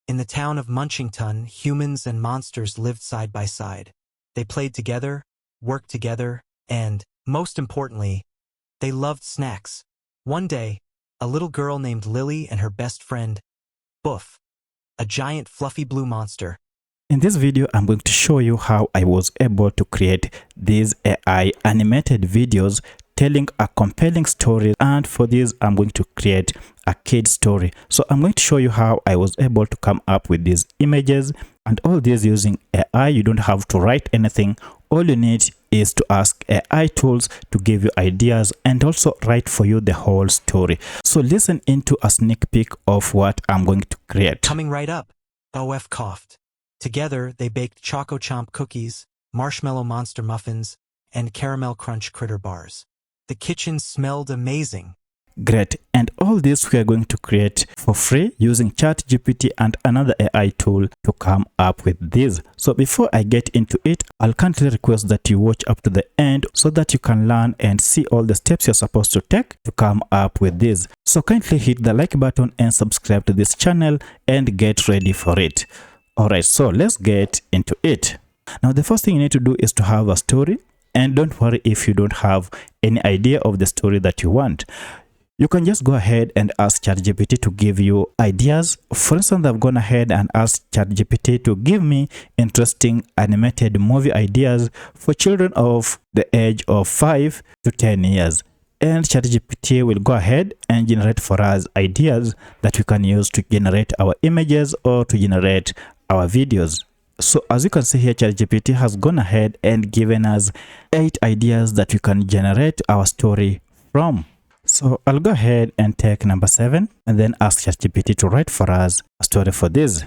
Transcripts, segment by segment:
In the town of Munchington, humans and monsters lived side by side. They played together, worked together, and, most importantly, they loved snacks. One day, a little girl named Lily and her best friend, Boof, a giant fluffy blue monster. In this video, I'm going to show you how I was able to create these AI animated videos telling a compelling story, and for this I'm going to create a kid story. So I'm going to show you how I was able to come up with these images and all this using AI. You don't have to write anything. All you need is to ask AI tools to give you ideas and also write for you the whole story. So listen into a sneak peek of what I'm going to create. Coming right up, OF coughed. Together, they baked Choco Chomp cookies, marshmallow monster muffins, and caramel crunch critter bars. The kitchen smelled amazing. Great. And all this we are going to create for free using ChatGPT and another AI tool to come up with this. So before I get into it, I'll kindly request that you watch up to the end so that you can learn and see all the steps you're supposed to take to come up with this. So kindly hit the like button and subscribe to this channel and get ready for it. Alright, so let's get into it. Now the first thing you need to do is to have a story, and don't worry if you don't have any idea of the story that you want. You can just go ahead and ask ChatGPT to give you ideas. For instance, I've gone ahead and asked ChatGPT to give me interesting animated movie ideas for children of the age of 5 to 10 years. And ChatGPT will go ahead and generate for us ideas that we can use to generate our images or to generate our videos. So as you can see here, ChatGPT has gone ahead and given us 8 ideas that we can generate our story from. So I'll go ahead and take number 7 and then ask ChatGPT to write for us a story for this.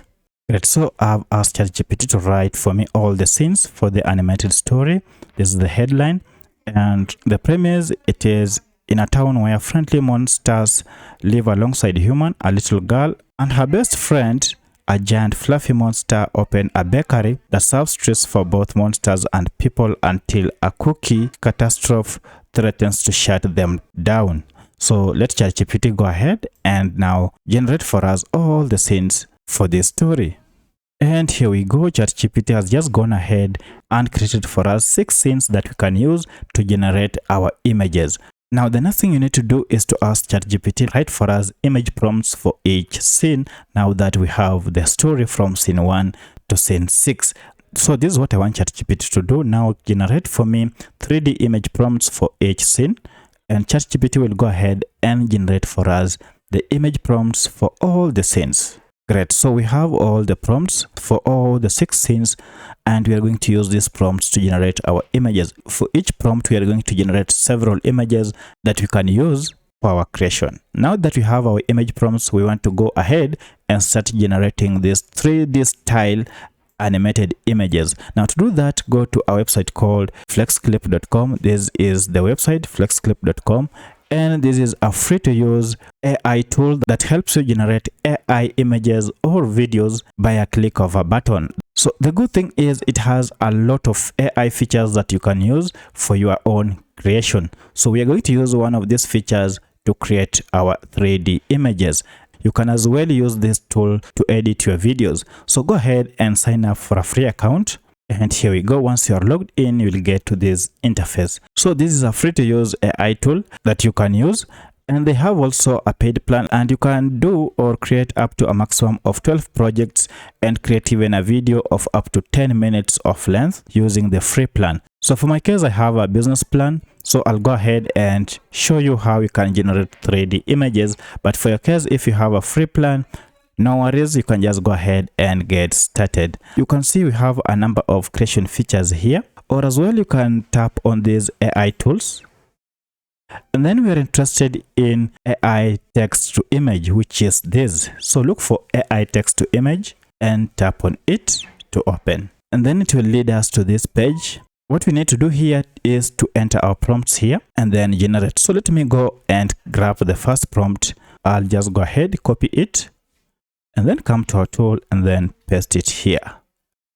Great. So I've asked ChatGPT to write for me all the scenes for the animated story. This is the headline, and the premise, it is in a town where friendly monsters live alongside human. A little girl and her best friend, a giant fluffy monster, open a bakery that serves treats for both monsters and people until a cookie catastrophe threatens to shut them down. So let ChatGPT go ahead and now generate for us all the scenes for this story. And here we go. ChatGPT has just gone ahead and created for us 6 scenes that we can use to generate our images. Now the next thing you need to do is to ask ChatGPT write for us image prompts for each scene, now that we have the story from scene 1 to scene 6. So this is what I want ChatGPT to do. Now generate for me 3D image prompts for each scene, and ChatGPT will go ahead and generate for us the image prompts for all the scenes. Great. So we have all the prompts for all the 6 scenes, and we are going to use these prompts to generate our images. For each prompt, we are going to generate several images that we can use for our creation. Now that we have our image prompts, we want to go ahead and start generating these 3D style animated images. Now to do that, go to our website called FlexClip.com. This is the website, FlexClip.com. And this is a free to use AI tool that helps you generate AI images or videos by a click of a button. So the good thing is it has a lot of AI features that you can use for your own creation. So we are going to use one of these features to create our 3D images. You can as well use this tool to edit your videos. So go ahead and sign up for a free account. And here we go. Once you are logged in, you will get to this interface. So this is a free to use AI tool that you can use, and they have also a paid plan, and you can do or create up to a maximum of 12 projects and create even a video of up to 10 minutes of length using the free plan. So for my case, I have a business plan, so I'll go ahead and show you how you can generate 3D images. But for your case, if you have a free plan, no worries, you can just go ahead and get started. You can see we have a number of creation features here, or as well you can tap on these AI tools. And then we are interested in AI text to image, which is this. So look for AI text to image and tap on it to open. And then it will lead us to this page. What we need to do here is to enter our prompts here and then generate. So let me go and grab the first prompt. I'll just go ahead, copy it, and then come to our tool and then paste it here.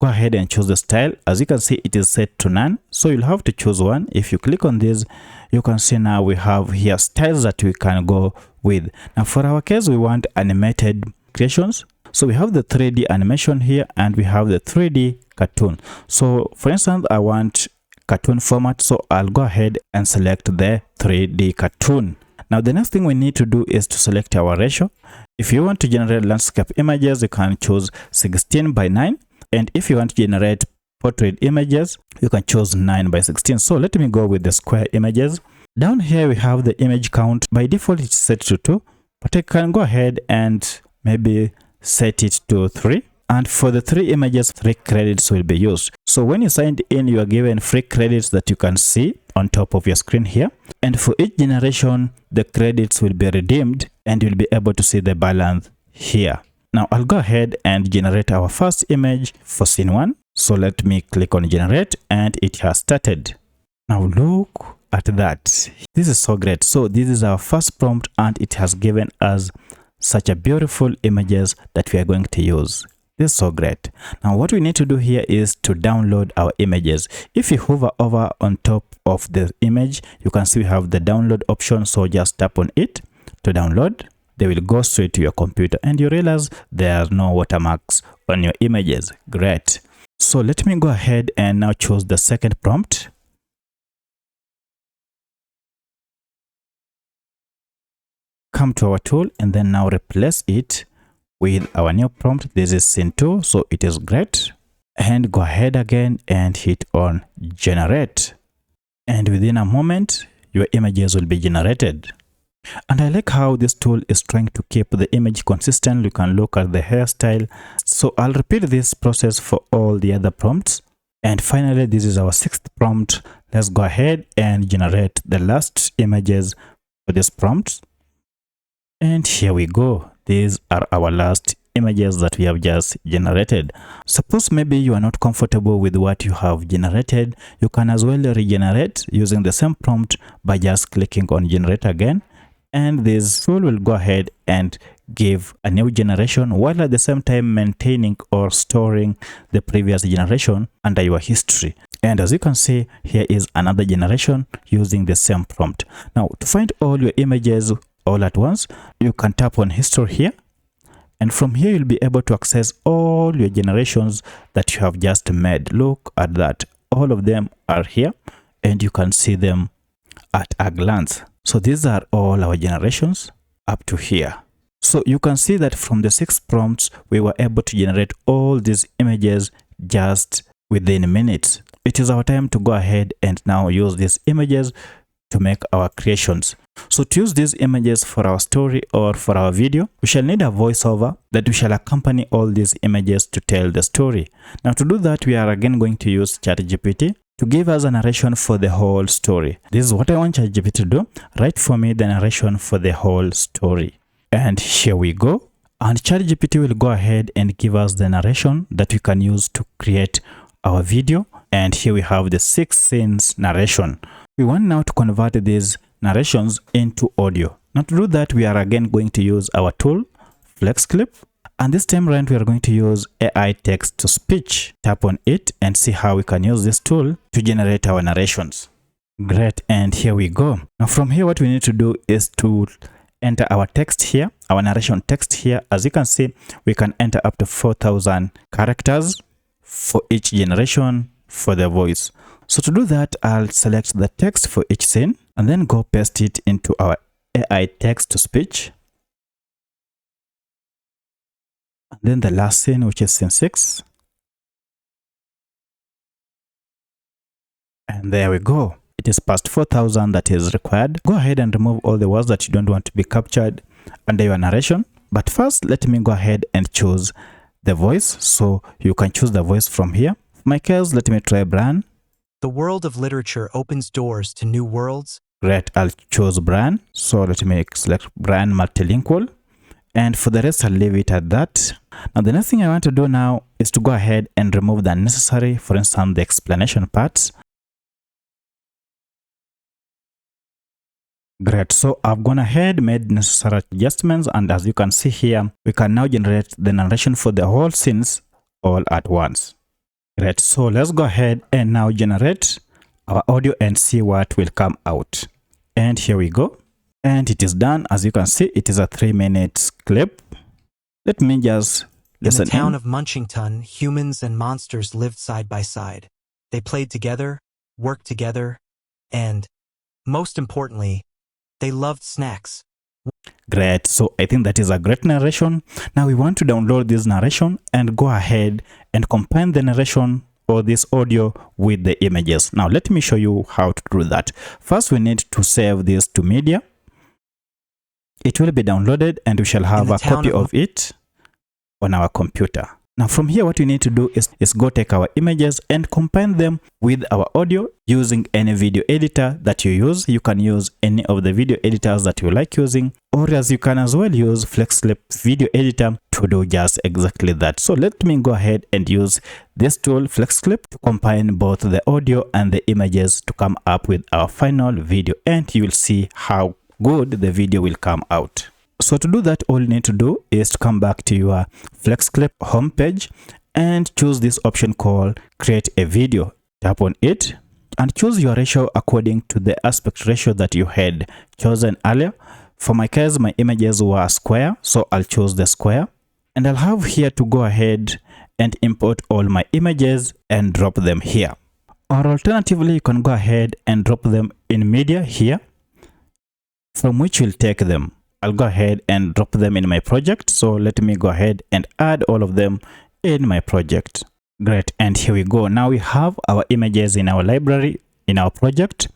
Go ahead and choose the style. As you can see, it is set to none, so you'll have to choose one. If you click on this, you can see now we have here styles that we can go with. Now for our case, we want animated creations, So we have the 3D animation here and we have the 3D cartoon. So for instance, I want cartoon format, so I'll go ahead and select the 3D cartoon. Now the next thing we need to do is to select our ratio. If you want to generate landscape images, you can choose 16:9, and if you want to generate portrait images, you can choose 9:16. So let me go with the square images. Down here we have the image count. By default it's set to 2, but I can go ahead and maybe set it to 3. And for the 3 images, 3 credits will be used. So when you signed in, you are given free credits that you can see on top of your screen here. And for each generation, the credits will be redeemed and you'll be able to see the balance here. Now I'll go ahead and generate our first image for scene 1. So let me click on generate and it has started. Now look at that. This is so great. So this is our first prompt and it has given us such a beautiful images that we are going to use. This is so great. Now what we need to do here is to download our images. If you hover over on top of the image, you can see we have the download option. So just tap on it to download. They will go straight to your computer and you realize there are no watermarks on your images. Great. So let me go ahead and now choose the second prompt. Come to our tool and then now replace it with our new prompt. This is scene 2, so it is great. And go ahead again and hit on generate. And within a moment, your images will be generated. And I like how this tool is trying to keep the image consistent. You can look at the hairstyle. So I'll repeat this process for all the other prompts. And finally, this is our 6th prompt. Let's go ahead and generate the last images for this prompt. And here we go. These are our last images that we have just generated. Suppose maybe you are not comfortable with what you have generated. You can as well regenerate using the same prompt by just clicking on generate again. And this tool will go ahead and give a new generation while at the same time maintaining or storing the previous generation under your history. And as you can see, here is another generation using the same prompt. Now to find all your images all at once, you can tap on history here, and from here you'll be able to access all your generations that you have just made. Look at that, all of them are here and you can see them at a glance. So these are all our generations up to here. So you can see that from the 6 prompts we were able to generate all these images just within minutes. It is our time to go ahead and now use these images to make our creations. So to use these images for our story or for our video, we shall need a voiceover that we shall accompany all these images to tell the story. Now to do that, we are again going to use ChatGPT to give us a narration for the whole story. This is what I want ChatGPT to do. Write for me the narration for the whole story. And here we go. And ChatGPT will go ahead and give us the narration that we can use to create our video. And here we have the 6 scenes narration. We want now to convert these narrations into audio. Now to do that, we are again going to use our tool, FlexClip. And this time around, we are going to use AI text to speech. Tap on it and see how we can use this tool to generate our narrations. Great, and here we go. Now from here, what we need to do is to enter our text here, our narration text here. As you can see, we can enter up to 4,000 characters for each generation for the voice. So to do that, I'll select the text for each scene and then go paste it into our AI text to speech. And then the last scene, which is scene 6. And there we go. It is past 4,000 that is required. Go ahead and remove all the words that you don't want to be captured under your narration. But first, let me go ahead and choose the voice. So you can choose the voice from here. For my case, let me try Brian. The world of literature opens doors to new worlds. Great, I'll choose Brian. So let me select Brian multilingual. And for the rest, I'll leave it at that. Now, the next thing I want to do now is to go ahead and remove the unnecessary, for instance, the explanation parts. Great, so I've gone ahead, made necessary adjustments, and as you can see here, we can now generate the narration for the whole scenes all at once. Great, so let's go ahead and now generate our audio and see what will come out. And here we go. And it is done. As you can see, it is a 3-minute clip. Let me just Listen in the town in. of Munchington, humans and monsters lived side by side. They played together, worked together, and, most importantly, they loved snacks. Great. So I think that is a great narration. Now we want to download this narration and go ahead and combine the narration or this audio with the images. Now let me show you how to do that. First, we need to save this to media. It will be downloaded and we shall have a copy of it on our computer. Now from here, what you need to do is go take our images and combine them with our audio using any video editor that you use. You can use any of the video editors that you like using, or as you can as well use FlexClip video editor to do just exactly that. So let me go ahead and use this tool FlexClip to combine both the audio and the images to come up with our final video, and you will see how good the video will come out. So to do that, all you need to do is to come back to your FlexClip homepage and choose this option called create a video. Tap on it and choose your ratio according to the aspect ratio that you had chosen earlier. For my case, my images were square, so I'll choose the square, and I'll have here to go ahead and import all my images and drop them here. Or alternatively, you can go ahead and drop them in media here, from which you'll take them. I'll go ahead and drop them in my project. So let me go ahead and add all of them in my project. Great. And here we go. Now we have our images in our library, in our project.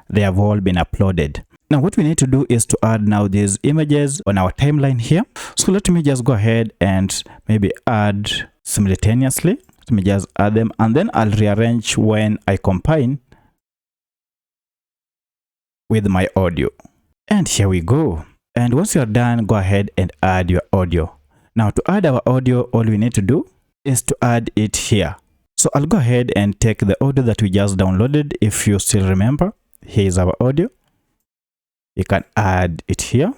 They have all been uploaded. Now what we need to do is to add now these images on our timeline here. So let me just go ahead and maybe add simultaneously. Let me just add them and then I'll rearrange when I combine with my audio. And here we go. And once you're done, go ahead and add your audio. Now to add our audio, all we need to do is to add it here. So I'll go ahead and take the audio that we just downloaded. If you still remember, here is our audio. You can add it here.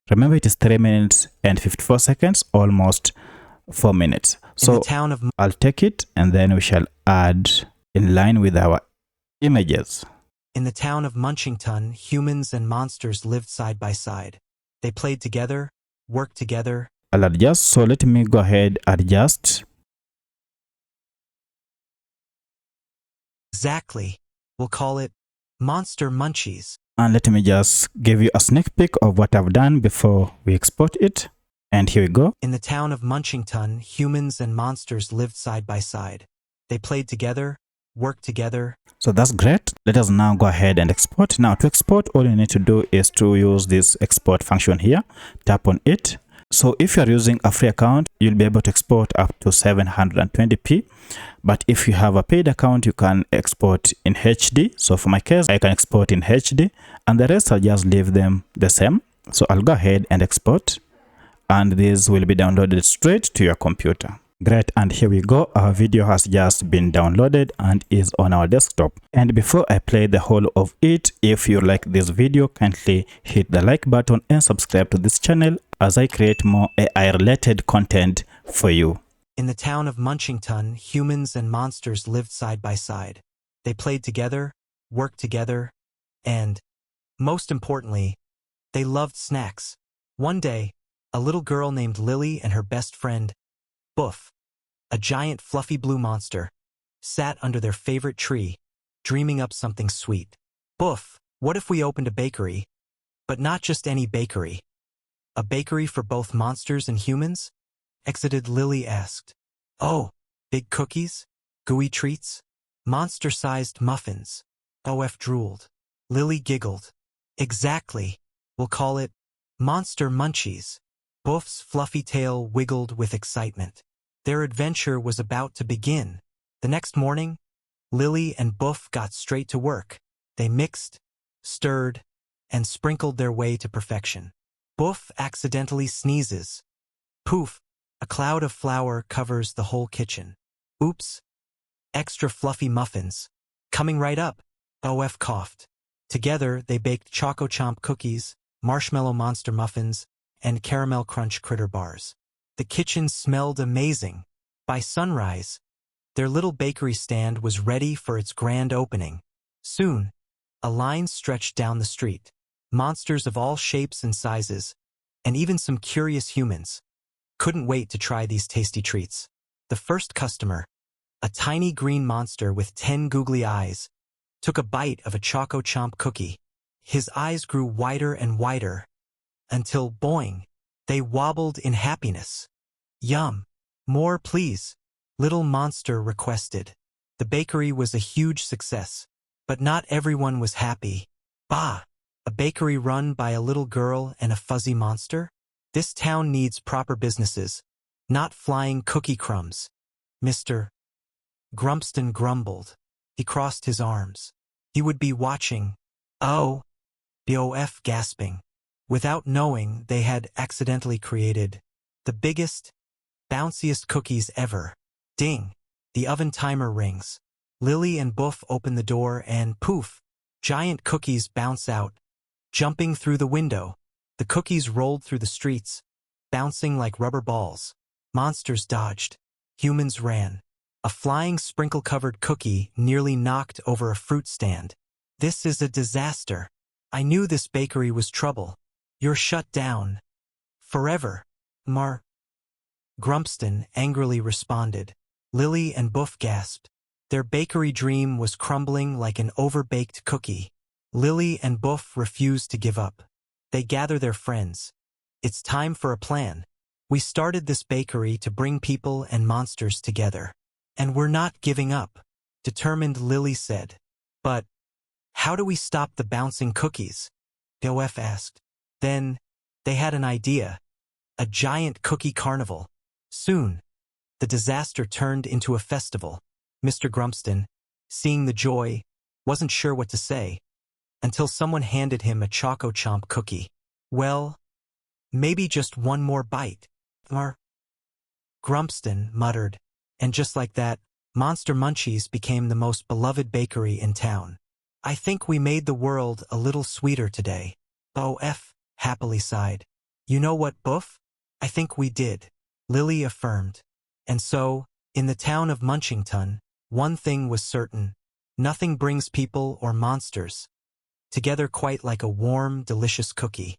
Remember, it is 3 minutes and 54 seconds, almost 4 minutes. So I'll take it and then we shall add in line with our images. In the town of Munchington, humans and monsters lived side by side. They played together, worked together. I'll adjust. So let me go ahead, adjust. Exactly. We'll call it Monster Munchies. And let me just give you a sneak peek of what I've done before we export it. And here we go. In the town of Munchington, humans and monsters lived side by side. They played together, worked together. So that's great. Let us now go ahead and export. Now to export, all you need to do is to use this export function here. Tap on it. So if you are using a free account, you'll be able to export up to 720p. But if you have a paid account, you can export in HD. So for my case, I can export in HD and the rest I'll just leave them the same. So I'll go ahead and export and this will be downloaded straight to your computer. Great, and here we go. Our video has just been downloaded and is on our desktop. And before I play the whole of it, if you like this video, kindly hit the like button and subscribe to this channel as I create more AI related content for you. In the town of Munchington, humans and monsters lived side by side. They played together, worked together, and, most importantly, they loved snacks. One day, a little girl named Lily and her best friend, Boof, a giant fluffy blue monster, sat under their favorite tree, dreaming up something sweet. Boof, what if we opened a bakery? But not just any bakery. A bakery for both monsters and humans? Exited Lily asked. Oh, big cookies? Gooey treats? Monster-sized muffins? OF drooled. Lily giggled. Exactly. We'll call it Monster Munchies. Boof's fluffy tail wiggled with excitement. Their adventure was about to begin. The next morning, Lily and Boof got straight to work. They mixed, stirred, and sprinkled their way to perfection. Boof accidentally sneezes. Poof, a cloud of flour covers the whole kitchen. Oops, extra fluffy muffins. Coming right up, OF coughed. Together, they baked Choco Chomp cookies, marshmallow monster muffins, and caramel crunch critter bars. The kitchen smelled amazing. By sunrise, their little bakery stand was ready for its grand opening. Soon, a line stretched down the street. Monsters of all shapes and sizes, and even some curious humans. couldn't wait to try these tasty treats. The first customer, a tiny green monster with 10 googly eyes, took a bite of a Choco Chomp cookie. His eyes grew wider and wider, until, boing, they wobbled in happiness. Yum! More, please, little monster requested. The bakery was a huge success, but not everyone was happy. Bah! A bakery run by a little girl and a fuzzy monster? This town needs proper businesses, not flying cookie crumbs. Mr. Grumpston grumbled. He crossed his arms. He would be watching. Oh! BOF gasping. Without knowing, they had accidentally created the biggest, bounciest cookies ever. Ding! The oven timer rings. Lily and Boof open the door and poof! Giant cookies bounce out, jumping through the window. The cookies rolled through the streets, bouncing like rubber balls. Monsters dodged. Humans ran. A flying sprinkle-covered cookie nearly knocked over a fruit stand. This is a disaster. I knew this bakery was trouble. You're shut down. Forever. Grumpston angrily responded. Lily and Boof gasped. Their bakery dream was crumbling like an overbaked cookie. Lily and Boof refused to give up. They gather their friends. It's time for a plan. We started this bakery to bring people and monsters together. And we're not giving up, determined Lily said. But how do we stop the bouncing cookies? BOF asked. Then they had an idea. A giant cookie carnival. Soon, the disaster turned into a festival. Mr. Grumpston, seeing the joy, wasn't sure what to say, until someone handed him a Choco Chomp cookie. Well, maybe just one more bite. Grumpston muttered, and just like that, Monster Munchies became the most beloved bakery in town. I think we made the world a little sweeter today. BOF happily sighed. You know what, Boof? I think we did, Lily affirmed. And so, in the town of Munchington, one thing was certain. Nothing brings people or monsters together quite like a warm, delicious cookie.